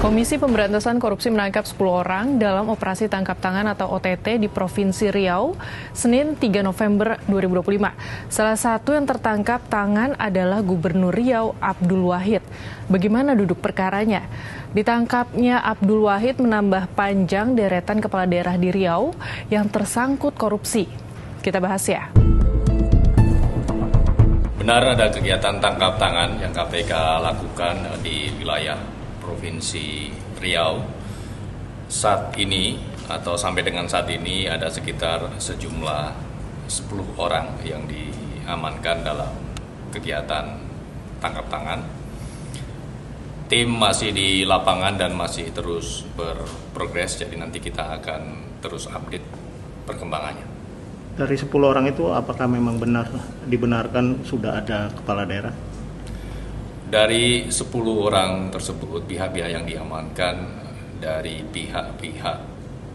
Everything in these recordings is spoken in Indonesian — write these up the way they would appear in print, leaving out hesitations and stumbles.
Komisi Pemberantasan Korupsi menangkap 10 orang dalam operasi tangkap tangan atau OTT di Provinsi Riau, Senin 3 November 2025. Salah satu yang tertangkap tangan adalah Gubernur Riau, Abdul Wahid. Bagaimana duduk perkaranya? Ditangkapnya Abdul Wahid menambah panjang deretan kepala daerah di Riau yang tersangkut korupsi. Kita bahas ya. Benar ada kegiatan tangkap tangan yang KPK lakukan di wilayah Provinsi Riau. Saat ini atau sampai dengan saat ini ada sekitar sejumlah 10 orang yang diamankan dalam kegiatan tangkap tangan. Tim masih di lapangan dan masih terus berprogres, jadi nanti kita akan terus update perkembangannya. Dari 10 orang itu apakah memang dibenarkan sudah ada kepala daerah? Dari 10 orang tersebut, pihak-pihak yang diamankan dari pihak-pihak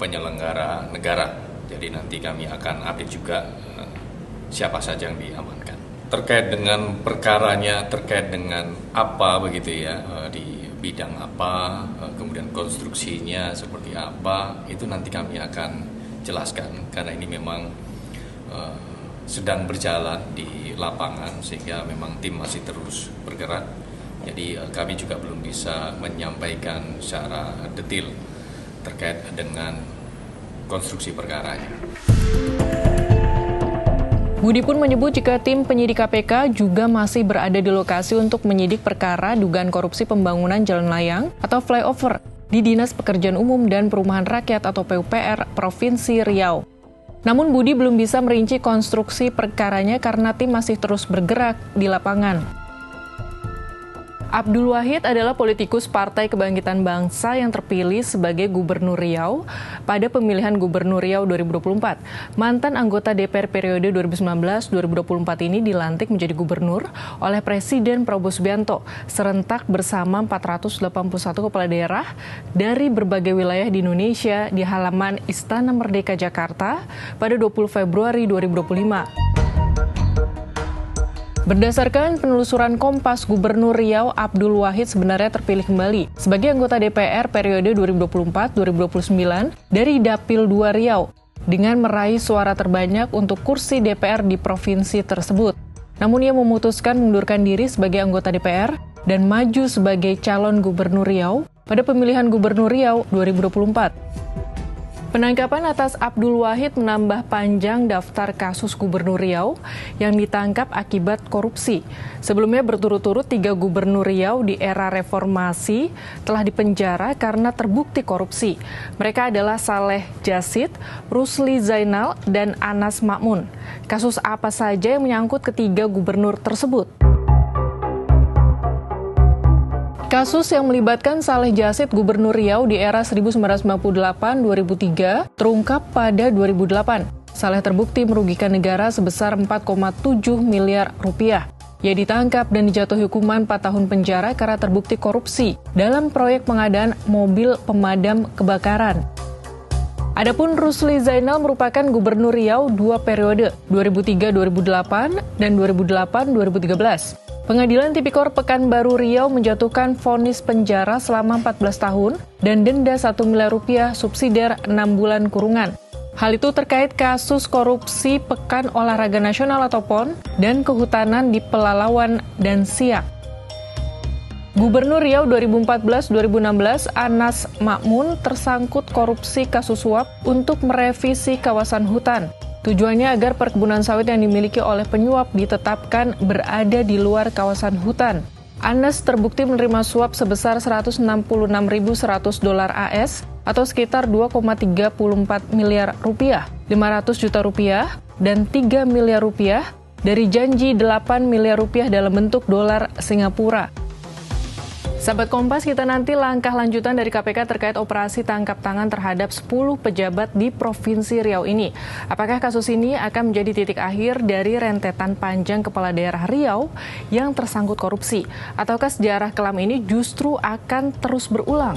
penyelenggara negara. Jadi nanti kami akan update juga siapa saja yang diamankan. Terkait dengan perkaranya, terkait dengan apa begitu ya, di bidang apa, kemudian konstruksinya seperti apa, itu nanti kami akan jelaskan karena ini memang sedang berjalan di lapangan sehingga memang tim masih terus bergerak. Jadi kami juga belum bisa menyampaikan secara detail terkait dengan konstruksi perkaranya. Budi pun menyebut jika tim penyidik KPK juga masih berada di lokasi untuk menyidik perkara dugaan korupsi pembangunan jalan layang atau flyover di Dinas Pekerjaan Umum dan Perumahan Rakyat atau PUPR Provinsi Riau. Namun Budi belum bisa merinci konstruksi perkaranya karena tim masih terus bergerak di lapangan. Abdul Wahid adalah politikus Partai Kebangkitan Bangsa yang terpilih sebagai Gubernur Riau pada pemilihan Gubernur Riau 2024. Mantan anggota DPR periode 2019-2024 ini dilantik menjadi gubernur oleh Presiden Prabowo Subianto serentak bersama 481 kepala daerah dari berbagai wilayah di Indonesia di halaman Istana Merdeka Jakarta pada 20 Februari 2025. Berdasarkan penelusuran Kompas, Gubernur Riau Abdul Wahid sebenarnya terpilih kembali sebagai anggota DPR periode 2024-2029 dari Dapil 2 Riau dengan meraih suara terbanyak untuk kursi DPR di provinsi tersebut. Namun ia memutuskan mengundurkan diri sebagai anggota DPR dan maju sebagai calon Gubernur Riau pada pemilihan Gubernur Riau 2024. Penangkapan atas Abdul Wahid menambah panjang daftar kasus Gubernur Riau yang ditangkap akibat korupsi. Sebelumnya berturut-turut 3 Gubernur Riau di era reformasi telah dipenjara karena terbukti korupsi. Mereka adalah Saleh Jasid, Rusli Zainal, dan Anas Makmun. Kasus apa saja yang menyangkut ketiga gubernur tersebut? Kasus yang melibatkan Saleh Jasid, Gubernur Riau di era 1998-2003 terungkap pada 2008. Saleh terbukti merugikan negara sebesar 4,7 miliar rupiah. Ia ditangkap dan dijatuhi hukuman 4 tahun penjara karena terbukti korupsi dalam proyek pengadaan mobil pemadam kebakaran. Adapun Rusli Zainal merupakan Gubernur Riau 2 periode, 2003-2008 dan 2008-2013. Pengadilan Tipikor Pekanbaru Riau menjatuhkan vonis penjara selama 14 tahun dan denda 1 miliar rupiah subsidiar 6 bulan kurungan. Hal itu terkait kasus korupsi Pekan Olahraga Nasional atau PON dan kehutanan di Pelalawan dan Siak. Gubernur Riau 2014-2016 Anas Makmun tersangkut korupsi kasus suap untuk merevisi kawasan hutan. Tujuannya agar perkebunan sawit yang dimiliki oleh penyuap ditetapkan berada di luar kawasan hutan. Anas terbukti menerima suap sebesar $166.100 AS atau sekitar 2,34 miliar rupiah, 500 juta rupiah, dan 3 miliar rupiah dari janji 8 miliar rupiah dalam bentuk dolar Singapura. Sahabat Kompas, kita nanti langkah lanjutan dari KPK terkait operasi tangkap tangan terhadap 10 pejabat di Provinsi Riau ini. Apakah kasus ini akan menjadi titik akhir dari rentetan panjang kepala daerah Riau yang tersangkut korupsi? Ataukah sejarah kelam ini justru akan terus berulang?